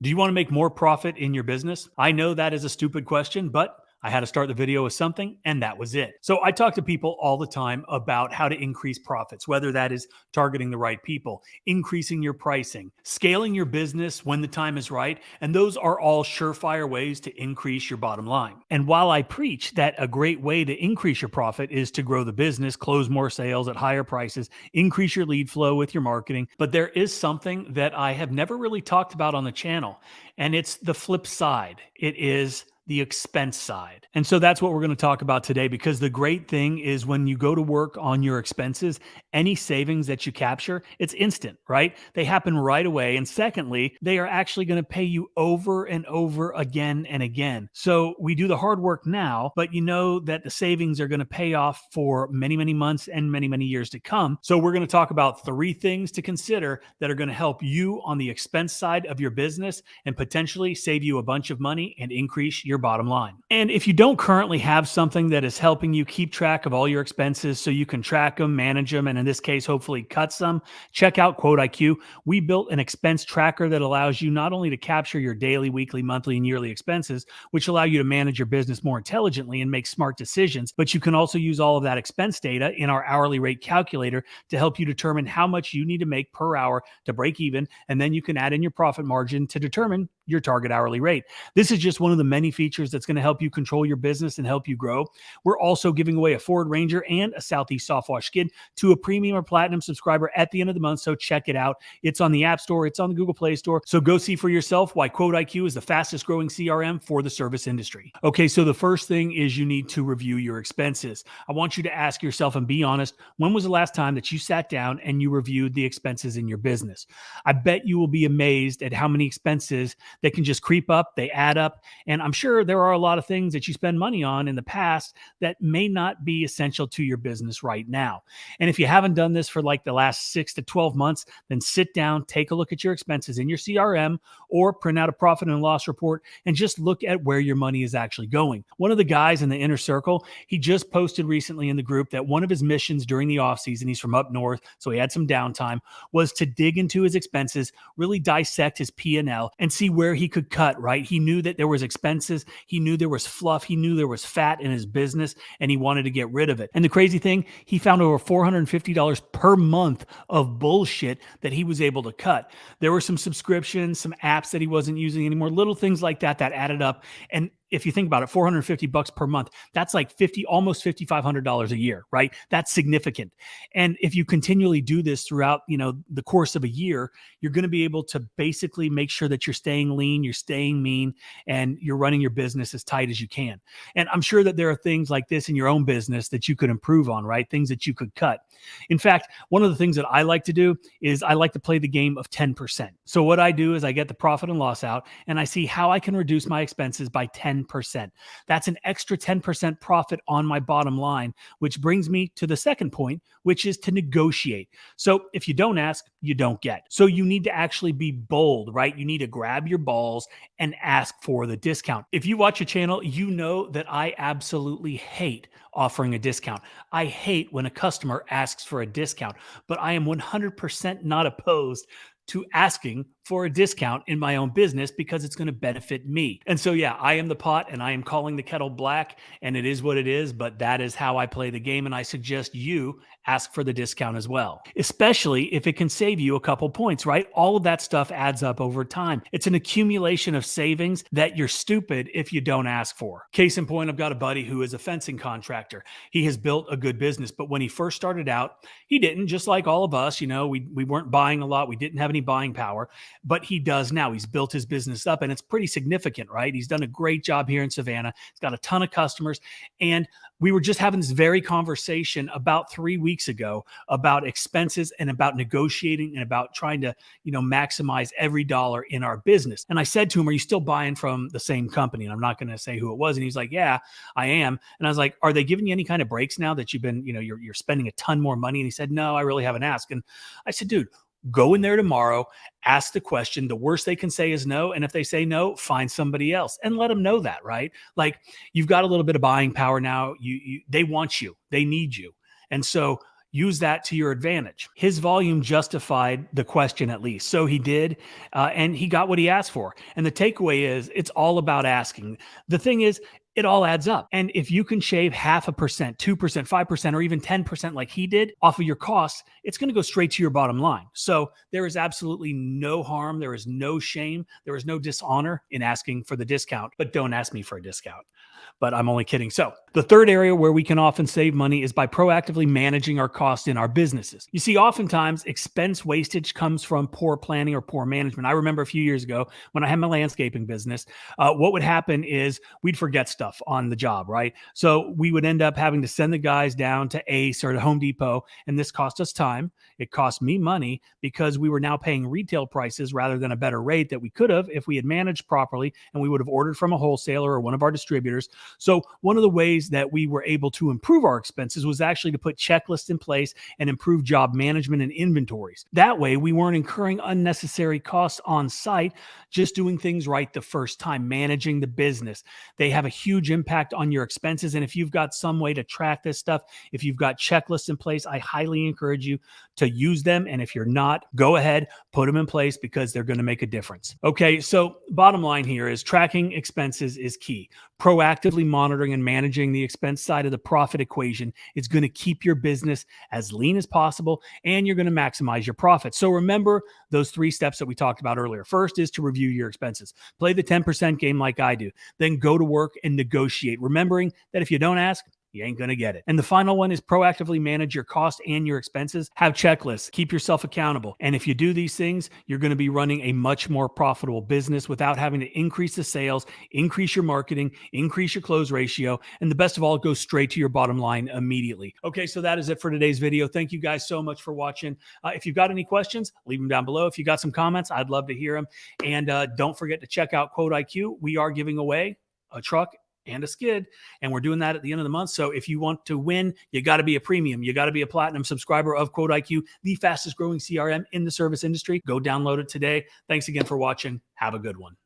Do you want to make more profit in your business? I know that is a stupid question, but I had to start the video with something, and that was it. So I talk to people all the time about how to increase profits, whether that is targeting the right people, increasing your pricing, scaling your business when the time is right, and those are all surefire ways to increase your bottom line. And while I preach that a great way to increase your profit is to grow the business, close more sales at higher prices, increase your lead flow with your marketing, but there is something that I have never really talked about on the channel, and it's the flip side. It is the expense side. And so that's what we're going to talk about today, because the great thing is when you go to work on your expenses, any savings that you capture, it's instant, right? They happen right away. And secondly, they are actually going to pay you over and over again and again. So we do the hard work now, but you know that the savings are going to pay off for many, many months and many, many years to come. So we're going to talk about 3 things to consider that are going to help you on the expense side of your business and potentially save you a bunch of money and increase your bottom line. And if you don't currently have something that is helping you keep track of all your expenses so you can track them, manage them, and in this case, hopefully cut some, check out 𝗤𝘂𝗁. We built an expense tracker that allows you not only to capture your daily, weekly, monthly, and yearly expenses, which allow you to manage your business more intelligently and make smart decisions, but you can also use all of that expense data in our hourly rate calculator to help you determine how much you need to make per hour to break even, and then you can add in your profit margin to determine your target hourly rate. This is just one of the many features that's going to help you control your business and help you grow. We're also giving away a Ford Ranger and a Southeast Softwash Skid to a premium or platinum subscriber at the end of the month, so check it out. It's on the App Store, it's on the Google Play Store, so go see for yourself why 𝗤𝘂𝗁 is the fastest growing CRM for the service industry. Okay, so the first thing is you need to review your expenses. I want you to ask yourself and be honest, when was the last time that you sat down and you reviewed the expenses in your business? I bet you will be amazed at how many expenses they can just creep up, they add up, and I'm sure there are a lot of things that you spend money on in the past that may not be essential to your business right now. And if you haven't done this for like the last 6 to 12 months, then sit down, take a look at your expenses in your CRM, or print out a profit and loss report and just look at where your money is actually going. One of the guys in the inner circle, he just posted recently in the group that one of his missions during the off season, he's from up north, so he had some downtime, was to dig into his expenses, really dissect his P&L and see where he could cut, right? He knew that there was expenses, he knew there was fluff, he knew there was fat in his business, and he wanted to get rid of it. And the crazy thing, he found over $450 per month of bullshit that he was able to cut. There were some subscriptions, some apps that he wasn't using anymore, little things like that that added up. And if you think about it, $450 per month, that's like almost $5,500 a year, right? That's significant. And if you continually do this throughout, the course of a year, you're going to be able to basically make sure that you're staying lean, you're staying mean, and you're running your business as tight as you can. And I'm sure that there are things like this in your own business that you could improve on, right? Things that you could cut. In fact, one of the things that I like to do is I like to play the game of 10%. So what I do is I get the profit and loss out and I see how I can reduce my expenses by 10%. That's an extra 10% profit on my bottom line, which brings me to the second point, which is to negotiate. So if you don't ask, you don't get. So you need to actually be bold, right? You need to grab your balls and ask for the discount. If you watch a channel, you know that I absolutely hate offering a discount. I hate when a customer asks for a discount, but I am 100% not opposed to asking for a discount in my own business because it's going to benefit me. And so, yeah, I am the pot and I am calling the kettle black, and it is what it is, but that is how I play the game. And I suggest you ask for the discount as well, especially if it can save you a couple points, right? All of that stuff adds up over time. It's an accumulation of savings that you're stupid if you don't ask for. Case in point, I've got a buddy who is a fencing contractor. He has built a good business, but when he first started out, he didn't, just like all of us, we weren't buying a lot. We didn't have any buying power, but he does now. He's built his business up and it's pretty significant, right? He's done a great job here in Savannah. He's got a ton of customers. And we were just having this very conversation about 3 weeks ago about expenses and about negotiating and about trying to, maximize every dollar in our business. And I said to him, are you still buying from the same company? And I'm not going to say who it was. And he's like, yeah, I am. And I was like, are they giving you any kind of breaks now that you've been, you're spending a ton more money? And he said, no, I really haven't asked. And I said, dude, go in there tomorrow, ask the question. The worst they can say is no. And if they say no, find somebody else and let them know that, right? Like, you've got a little bit of buying power now. They want you, they need you. And so use that to your advantage. His volume justified the question at least. So he did, and he got what he asked for. And the takeaway is it's all about asking. The thing is, it all adds up. And if you can shave 0.5%, 2%, 5%, or even 10% like he did off of your costs, it's going to go straight to your bottom line. So there is absolutely no harm. There is no shame. There is no dishonor in asking for the discount, but don't ask me for a discount. But I'm only kidding. So the third area where we can often save money is by proactively managing our costs in our businesses. You see, oftentimes expense wastage comes from poor planning or poor management. I remember a few years ago when I had my landscaping business, what would happen is we'd forget stuff on the job, right? So we would end up having to send the guys down to Ace or to Home Depot, and this cost us time. It cost me money because we were now paying retail prices rather than a better rate that we could have if we had managed properly, and we would have ordered from a wholesaler or one of our distributors. So one of the ways that we were able to improve our expenses was actually to put checklists in place and improve job management and inventories. That way, we weren't incurring unnecessary costs on site, just doing things right the first time, managing the business. They have a huge impact on your expenses. And if you've got some way to track this stuff, if you've got checklists in place, I highly encourage you to use them. And if you're not, go ahead, put them in place because they're going to make a difference. Okay, so bottom line here is tracking expenses is key. Proactively monitoring and managing the expense side of the profit equation is going to keep your business as lean as possible, and you're going to maximize your profits. So remember those 3 steps that we talked about earlier. First is to review your expenses. Play the 10% game like I do. Then go to work and negotiate, remembering that if you don't ask, you ain't going to get it. And the final one is proactively manage your cost and your expenses. Have checklists. Keep yourself accountable. And if you do these things, you're going to be running a much more profitable business without having to increase the sales, increase your marketing, increase your close ratio, and the best of all, go straight to your bottom line immediately. Okay, so that is it for today's video. Thank you guys so much for watching. If you've got any questions, leave them down below. If you got some comments, I'd love to hear them. And don't forget to check out 𝗤𝘂𝗁𝗤𝗂. We are giving away a truck and a skid, and we're doing that at the end of the month. So if you want to win, you got to be a premium, you got to be a platinum subscriber of 𝗤𝘂𝗁𝗤𝗂, the fastest growing CRM in the service industry. Go download it today. Thanks again for watching. Have a good one.